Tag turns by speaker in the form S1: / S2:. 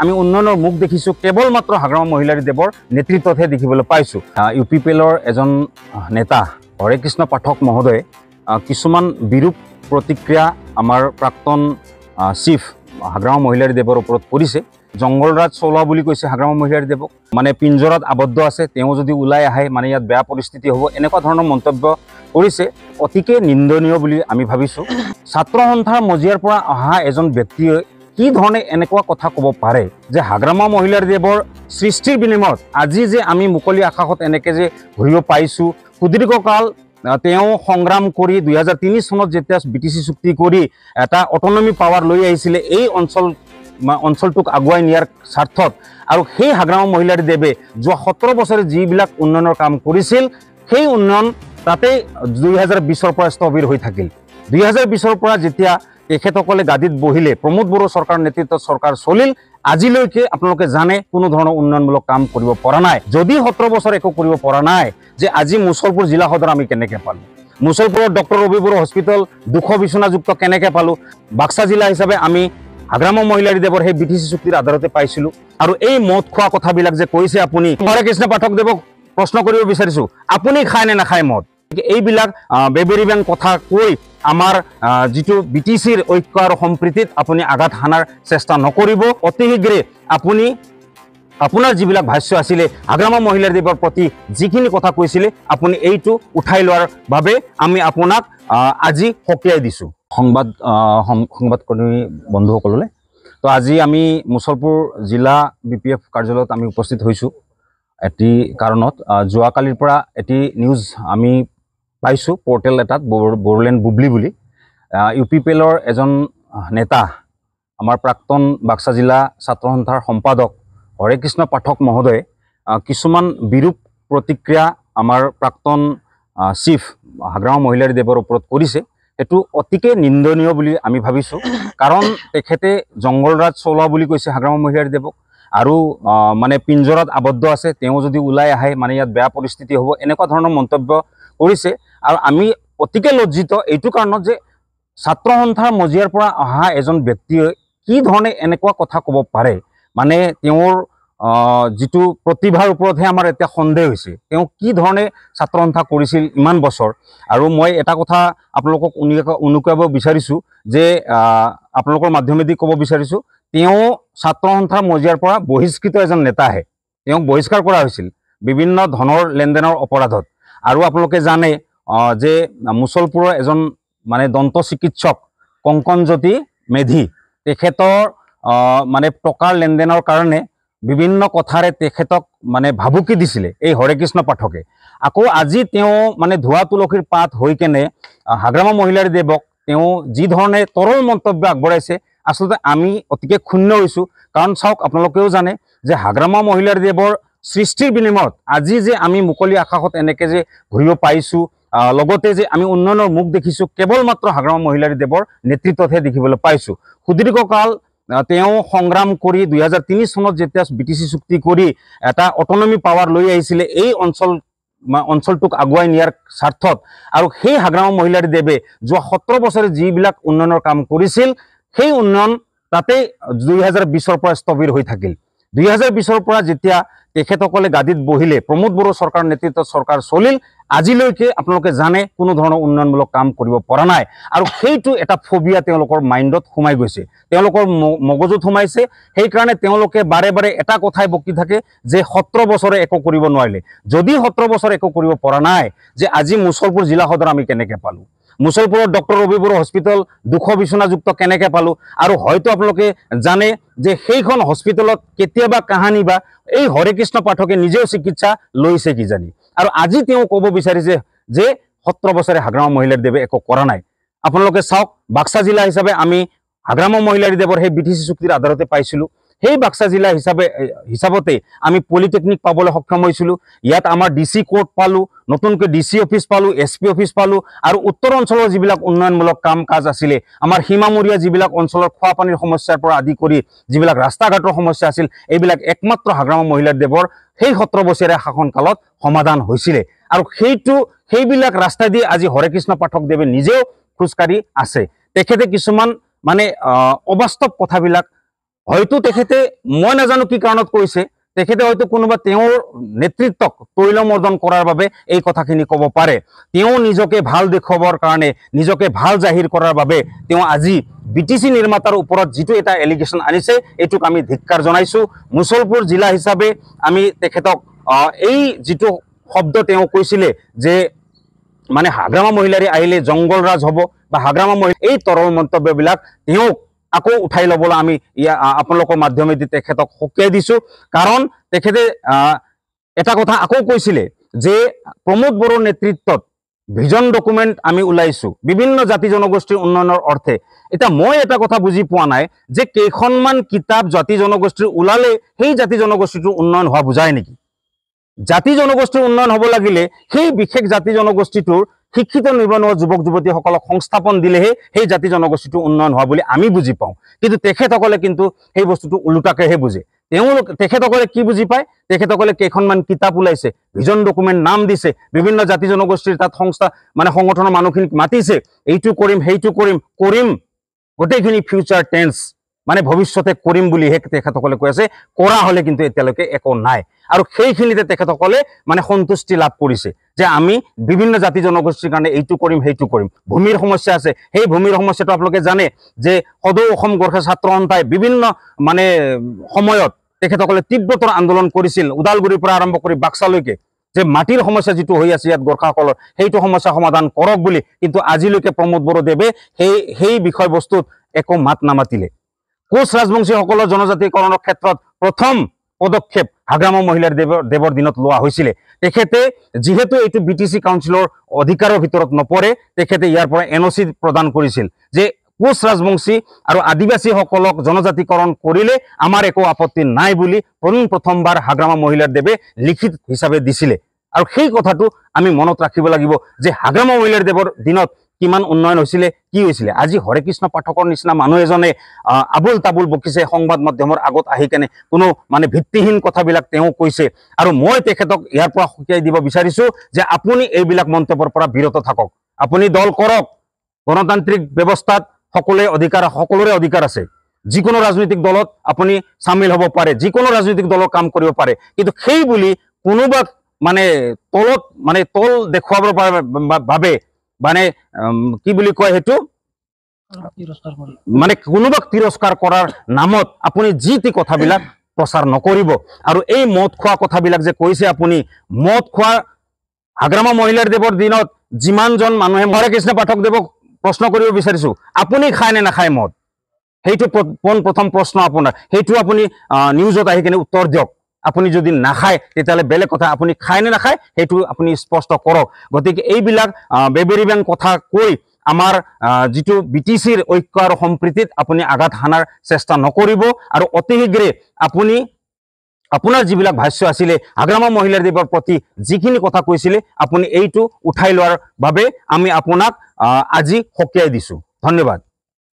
S1: আমি উন্নয়নৰ মুখ দেখিছোঁ কেৱল মাত্ৰ হাগ্ৰামা মহিলাৰী দেৱৰ নেতৃত্বতহে দেখিবলৈ পাইছোঁ। UPPLৰ এজন নেতা হৰেকৃষ্ণ পাঠক মহোদয়ে কিছুমান বিৰূপ প্ৰতিক্ৰিয়া আমাৰ প্ৰাক্তন চিফ হাগ্ৰামা মহিলাৰী দেৱৰ ওপৰত কৰিছে। জংগলৰাজ চলোৱা বুলি কৈছে হাগ্ৰামা মহিলাৰী দেৱক, মানে পিঞ্জৰাত আবদ্ধ আছে, তেওঁ যদি ওলাই আহে মানে ইয়াত বেয়া পৰিস্থিতি হ'ব, এনেকুৱা ধৰণৰ মন্তব্য কৰিছে। অতিকে নিন্দনীয় বুলি আমি ভাবিছোঁ। ছাত্ৰ সন্থাৰ মজিয়াৰ পৰা অহা এজন ব্যক্তিয়ে কি ধৰণে এনেকুৱা কথা ক'ব পাৰে যে হাগ্ৰামা মহিলাৰী দেৱৰ সৃষ্টিৰ বিনিময়ত আজি যে আমি মুকলি আকাশত এনেকৈ যে ঘূৰিব পাইছোঁ, সুদীৰ্ঘকাল তেওঁ সংগ্ৰাম কৰি 2003 চনত যেতিয়া BTC চুক্তি কৰি এটা অটনমি পাৱাৰ লৈ আহিছিলে এই অঞ্চলটোক আগুৱাই নিয়াৰ স্বাৰ্থত, আৰু সেই হাগ্ৰামা মহিলাৰী দেৱে যোৱা 17 বছৰে যিবিলাক উন্নয়নৰ কাম কৰিছিল সেই উন্নয়ন তাতেই 2020ৰ পৰা স্থবিৰ হৈ থাকিল। 2020ৰ পৰা যেতিয়া তেখেতসকলে গাদীত বহিলে, প্ৰমোদ বড়ো চৰকাৰ নেতৃত্বত চৰকাৰ চলিল, আজিলৈকে আপোনালোকে জানে কোনো ধৰণৰ উন্নয়নমূলক কাম কৰিব পৰা নাই। যদি 17 বছৰ একো কৰিব পৰা নাই, যে আজি মুছলপুৰ জিলা সদৰ আমি কেনেকৈ পালোঁ, মুছলপুৰৰ ডক্টৰ ৰবি বড়ো হস্পিটেল 200 বিচনাযুক্ত কেনেকৈ পালোঁ, বাক্সা জিলা হিচাপে আমি হাগ্ৰামা মহিলাৰী দেৱৰ সেই BTC চুক্তিৰ আধাৰতে পাইছিলোঁ। আৰু এই মদ খোৱা কথাবিলাক যে কৈছে আপুনি, হৰেকৃষ্ণ পাঠক দেৱক প্ৰশ্ন কৰিব বিচাৰিছোঁ, আপুনি খায় নে নাখায় মদ? এইবিলাক বেবেৰী বেং কথা কৈ আমাৰ যিটো BTCৰ ঐক্য আৰু সম্প্ৰীতিত আপুনি আঘাত হানাৰ চেষ্টা নকৰিব। অতি শীঘ্ৰে আপুনি আপোনাৰ যিবিলাক ভাষ্য আছিলে হাগ্ৰামা মহিলাৰী দেৱৰ প্ৰতি যিখিনি কথা কৈছিলে আপুনি এইটো উঠাই লোৱাৰ বাবে আমি আপোনাক আজি সকীয়াই দিছোঁ। সংবাদকৰ্মী বন্ধুসকললৈ, তো আজি আমি মুছলপুৰ জিলা BPF কাৰ্যালয়ত আমি উপস্থিত হৈছোঁ এটি কাৰণত। যোৱাকালিৰ পৰা এটি নিউজ আমি পাইছোঁ পৰ্টেল এটাত, বড়োলেণ্ড বুবলি বুলি UPPLৰ এজন নেতা, আমাৰ প্ৰাক্তন বাক্সা জিলা ছাত্ৰ সন্থাৰ সম্পাদক হৰেকৃষ্ণ পাঠক মহোদয়ে কিছুমান বিৰূপ প্ৰতিক্ৰিয়া আমাৰ প্ৰাক্তন চিফ হাগ্ৰামা মহিলাৰী দেৱৰ ওপৰত কৰিছে। সেইটো অতিকে নিন্দনীয় বুলি আমি ভাবিছোঁ, কাৰণ তেখেতে জংগলৰাজ চলোৱা বুলি কৈছে হাগ্ৰামা মহিলাৰী দেৱক, আৰু মানে পিঞ্জৰাত আবদ্ধ আছে, তেওঁ যদি ওলাই আহে মানে ইয়াত বেয়া পৰিস্থিতি হ'ব, এনেকুৱা ধৰণৰ মন্তব্য কৰিছে। আৰু আমি অতিকে লজ্জিত এইটো কাৰণত যে ছাত্ৰ সন্থাৰ মজিয়াৰ পৰা অহা এজন ব্যক্তিয়ে কি ধৰণে এনেকুৱা কথা ক'ব পাৰে, মানে তেওঁৰ যিটো প্ৰতিভাৰ ওপৰতহে আমাৰ এতিয়া সন্দেহ হৈছে, তেওঁ কি ধৰণে ছাত্ৰ সন্থা কৰিছিল ইমান বছৰ। আৰু মই এটা কথা আপোনালোকক উনুকাব বিচাৰিছোঁ যে আপোনালোকৰ মাধ্যমেদি ক'ব বিচাৰিছোঁ, তেওঁ ছাত্ৰ সন্থাৰ মজিয়াৰ পৰা বহিষ্কৃত এজন নেতাহে, তেওঁক বহিষ্কাৰ কৰা হৈছিল বিভিন্ন ধনৰ লেনদেনৰ অপৰাধত। আৰু আপোনালোকে জানে যে মুছলপুৰৰ এজন মানে দন্ত চিকিৎসক কংকনজ্যোতি মেধি, তেখেতৰ মানে টকাৰ লেনদেনৰ কাৰণে বিভিন্ন কথাৰে তেখেতক মানে ভাবুকি দিছিলে এই হৰেকৃষ্ণ পাঠকে। আকৌ আজি তেওঁ মানে ধোৱা তুলসীৰ পাত হৈ কেনে হাগ্ৰামা মহিলাৰী দেৱক তেওঁ যি ধৰণে তৰল মন্তব্য আগবঢ়াইছে, আচলতে আমি অতিকে ক্ষুণ্ণ হৈছোঁ। কাৰণ চাওক, আপোনালোকেও জানে যে হাগ্ৰামা মহিলাৰী দেৱৰ সৃষ্টিৰ বিনিময়ত আজি যে আমি মুকলি আকাশত এনেকৈ যে ঘূৰিব পাইছোঁ, লগতে যে আমি উন্নয়নৰ মুখ দেখিছোঁ কেৱল মাত্ৰ হাগ্ৰামা মহিলাৰী দেৱৰ নেতৃত্বতহে দেখিবলৈ পাইছোঁ। সুদীৰ্ঘকাল তেওঁ সংগ্ৰাম কৰি 2003 চনত যেতিয়া BTC চুক্তি কৰি এটা অটনমি পাৱাৰ লৈ আহিছিলে এই অঞ্চলটোক আগুৱাই নিয়াৰ স্বাৰ্থত, আৰু সেই হাগ্ৰামা মহিলাৰী দেৱে যোৱা 17 বছৰে যিবিলাক উন্নয়নৰ কাম কৰিছিল সেই উন্নয়ন তাতেই 2020ৰ পৰা স্থবিৰ হৈ থাকিল। 2020ৰ পৰা যেতিয়া তেখেতসকলে গাদীত বহিলে, প্ৰমোদ বড়ো চৰকাৰ নেতৃত্বত চৰকাৰ চলিল, আজিলৈকে আপোনালোকে জানে কোনো ধৰণৰ উন্নয়নমূলক কাম কৰিব পৰা নাই। আৰু সেইটো এটা ফবিয়া তেওঁলোকৰ মাইণ্ডত সোমাই গৈছে, তেওঁলোকৰ মগজুত সোমাইছে। সেইকাৰণে তেওঁলোকে বাৰে বাৰে এটা কথাই বকি থাকে যে 17 বছৰে একো কৰিব নোৱাৰিলে। যদি 17 বছৰ একো কৰিব পৰা নাই, যে আজি মুছলপুৰ জিলা সদৰ আমি কেনেকৈ পালোঁ, মুছলপুৰৰ ডক্টৰ ৰবি বড়ো হস্পিটেল 200 বিচনাযুক্ত কেনেকৈ পালোঁ, আৰু হয়তো আপোনালোকে জানে যে সেইখন হস্পিটেলত কেতিয়াবা কাহানি বা এই হৰেকৃষ্ণ পাঠকে নিজেও চিকিৎসা লৈছে কিজানি। আৰু আজি তেওঁ ক'ব বিচাৰিছে যে 17 বছৰে হাগ্ৰামা মহিলাৰী দেৱে একো কৰা নাই। আপোনালোকে চাওক, বাক্সা জিলা হিচাপে আমি হাগ্ৰামা মহিলাৰী দেৱৰ সেই BTC চুক্তিৰ আধাৰতে পাইছিলোঁ। সেই বাক্সা জিলা হিচাপতে আমি পলিটেকনিক পাবলৈ সক্ষম হৈছিলোঁ। ইয়াত আমাৰ DC কোৰ্ট পালোঁ, নতুনকৈ DC অফিচ পালোঁ, SP অফিচ পালোঁ, আৰু উত্তৰ অঞ্চলৰ যিবিলাক উন্নয়নমূলক কাম কাজ আছিলে, আমাৰ সীমামূৰীয়া যিবিলাক অঞ্চলৰ খোৱা পানীৰ সমস্যাৰ পৰা আদি কৰি যিবিলাক ৰাস্তা ঘাটৰ সমস্যা আছিল, এইবিলাক একমাত্ৰ হাগ্ৰামা মহিলাৰী দেৱৰ সেই 17 বছৰীয়া শাসনকালত সমাধান হৈছিলে। আৰু সেইবিলাক ৰাস্তা দি আজি হৰেকৃষ্ণ পাঠক দেৱে নিজেও খোজকাঢ়ি আছে। তেখেতে কিছুমান মানে অবাস্তৱ কথাবিলাক হয়তো তেখেতে মই নাজানো কি কাৰণত কৈছে, তেখেতে হয়তো কোনোবা তেওঁৰ নেতৃত্বক তৈলমৰ্দন কৰাৰ বাবে এই কথাখিনি ক'ব পাৰে। তেওঁ নিজকে ভাল দেখুৱাবৰ কাৰণে, নিজকে ভাল জাহিৰ কৰাৰ বাবে তেওঁ আজি BTC নিৰ্মাতাৰ ওপৰত যিটো এটা এলিগেশ্যন আনিছে, এইটোক আমি ধিক্কাৰ জনাইছোঁ। মুছলপুৰ জিলা হিচাপে আমি তেখেতক এই যিটো শব্দ তেওঁ কৈছিলে যে মানে হাগ্ৰামা মহিলাৰী আহিলে জংগল ৰাজ হ'ব বা হাগ্ৰামা মহিলা, এই তৰল মন্তব্যবিলাক তেওঁক আকৌ উঠাই ল'বলৈ আমি আপোনালোকৰ মাধ্যমেদি তেখেতক সকীয়াই দিছোঁ। কাৰণ তেখেতে এটা কথা আকৌ কৈছিলে যে প্ৰমোদ বড়োৰ নেতৃত্বত ভিজন ডকুমেণ্ট আমি ওলাইছোঁ বিভিন্ন জাতি জনগোষ্ঠীৰ উন্নয়নৰ অৰ্থে। এতিয়া মই এটা কথা বুজি পোৱা নাই যে কেইখনমান কিতাপ জাতি জনগোষ্ঠীৰ ওলালে সেই জাতি জনগোষ্ঠীটোৰ উন্নয়ন হোৱা বুজায় নেকি? জাতি জনগোষ্ঠীৰ উন্নয়ন হ'ব লাগিলে সেই বিশেষ জাতি জনগোষ্ঠীটোৰ শিক্ষিত নিবনুৱা যুৱক যুৱতীসকলক সংস্থাপন দিলেহে সেই জাতি জনগোষ্ঠীটো উন্নয়ন হোৱা বুলি আমি বুজি পাওঁ। কিন্তু তেখেতসকলে কিন্তু সেই বস্তুটো ওলোটাকেহে বুজে। তেখেতসকলে কি বুজি পায়? তেখেতসকলে কেইখনমান কিতাপ ওলাইছে, ভিজন ডকুমেণ্ট নাম দিছে, বিভিন্ন জাতি জনগোষ্ঠীৰ তাত সংগঠনৰ মানুহখিনিক মাতিছে, এইটো কৰিম সেইটো কৰিম গোটেইখিনি ফিউচাৰ টেন্স, মানে ভৱিষ্যতে কৰিম বুলিহে তেখেতসকলে কৈ আছে। কৰা হ'লে কিন্তু এতিয়ালৈকে একো নাই। আৰু সেইখিনিতে তেখেতসকলে মানে সন্তুষ্টি লাভ কৰিছে যে আমি বিভিন্ন জাতি জনগোষ্ঠীৰ কাৰণে এইটো কৰিম সেইটো কৰিম। ভূমিৰ সমস্যা আছে, সেই ভূমিৰ সমস্যাটো আপোনালোকে জানে যে সদৌ অসম গোৰ্খা ছাত্ৰ সন্থাই বিভিন্ন মানে সময়ত তেখেতসকলে তীব্ৰতৰ আন্দোলন কৰিছিল, ওদালগুৰিৰ পৰা আৰম্ভ কৰি বাক্সালৈকে, যে মাটিৰ সমস্যা যিটো হৈ আছে ইয়াত গোৰ্খাসকলৰ, সেইটো সমস্যা সমাধান কৰক বুলি। কিন্তু আজিলৈকে প্ৰমোদ বড়োদেৱে সেই বিষয়বস্তুত একো মাত নামাতিলে। কোচ ৰাজবংশীসকলৰ জনজাতিকৰণৰ ক্ষেত্ৰত প্ৰথম পদক্ষেপ হাগ্ৰামা মহিলাৰ দেৱৰ দিনত লোৱা হৈছিলে। তেখেতে যিহেতু এইটো BTC কাউন্সিলৰ অধিকাৰৰ ভিতৰত নপৰে, তেখেতে ইয়াৰ পৰা NOC প্ৰদান কৰিছিল যে কোচ ৰাজবংশী আৰু আদিবাসীসকলক জনজাতিকৰণ কৰিলে আমাৰ একো আপত্তি নাই বুলি প্ৰথমবাৰ হাগ্ৰামা মহিলাৰ দেৱে লিখিত হিচাপে দিছিলে। আৰু সেই কথাটো আমি মনত ৰাখিব লাগিব যে হাগ্ৰামা মহিলাৰ দেৱৰ দিনত কিমান উন্নয়ন হৈছিলে, কি হৈছিলে। আজি হৰে কৃষ্ণ পাঠকৰ নিচিনা মানুহ এজনে আবুল তাবুল বকিছে সংবাদ মাধ্যমৰ আগত আহি কেনে, কোনো মানে ভিত্তিহীন কথাবিলাক তেওঁ কৈছে। আৰু মই তেখেতক ইয়াৰ পৰা সকীয়াই দিব বিচাৰিছোঁ যে আপুনি এইবিলাক মন্তব্যৰ পৰা বিৰত থাকক। আপুনি দল কৰক, গণতান্ত্ৰিক ব্যৱস্থাত সকলোৰে অধিকাৰ আছে। যিকোনো ৰাজনৈতিক দলত আপুনি চামিল হ'ব পাৰে, যিকোনো ৰাজনৈতিক দলৰ কাম কৰিব পাৰে। কিন্তু সেই বুলি কোনোবাক মানে তল দেখুৱাবৰ বাবে মানে কি বুলি কয় সেইটো, মানে কোনোবাক তিৰস্কাৰ কৰাৰ নামত আপুনি যি টি কথাবিলাক প্ৰচাৰ নকৰিব। আৰু এই মদ খোৱা কথাবিলাক যে কৈছে আপুনি, মদ খোৱা হাগ্ৰামা মহিলাৰ দেৱৰ দিনত যিমানজন মানুহে, হৰে কৃষ্ণ পাঠক দেৱক প্ৰশ্ন কৰিব বিচাৰিছোঁ, আপুনি খায় নে নাখায় মদ? সেইটো প্ৰথম প্ৰশ্ন আপোনাৰ, সেইটো আপুনি নিউজত আহি কিনে উত্তৰ দিয়ক। আপুনি যদি নাখায় তেতিয়াহ'লে বেলেগ কথা, আপুনি খায় নে নাখায় সেইটো আপুনি স্পষ্ট কৰক। গতিকে এইবিলাক বেবেৰি বেং কথা কৈ আমাৰ যিটো BTCৰ ঐক্য আৰু সম্প্ৰীতিত আপুনি আঘাত হানাৰ চেষ্টা নকৰিব। আৰু অতি শীঘ্ৰে আপুনি আপোনাৰ যিবিলাক ভাষ্য আছিলে হাগ্ৰামা মহিলাৰ দেৱৰ প্ৰতি যিখিনি কথা কৈছিলে, আপুনি এইটো উঠাই লোৱাৰ বাবে আমি আপোনাক আজি সকীয়াই দিছোঁ। ধন্যবাদ।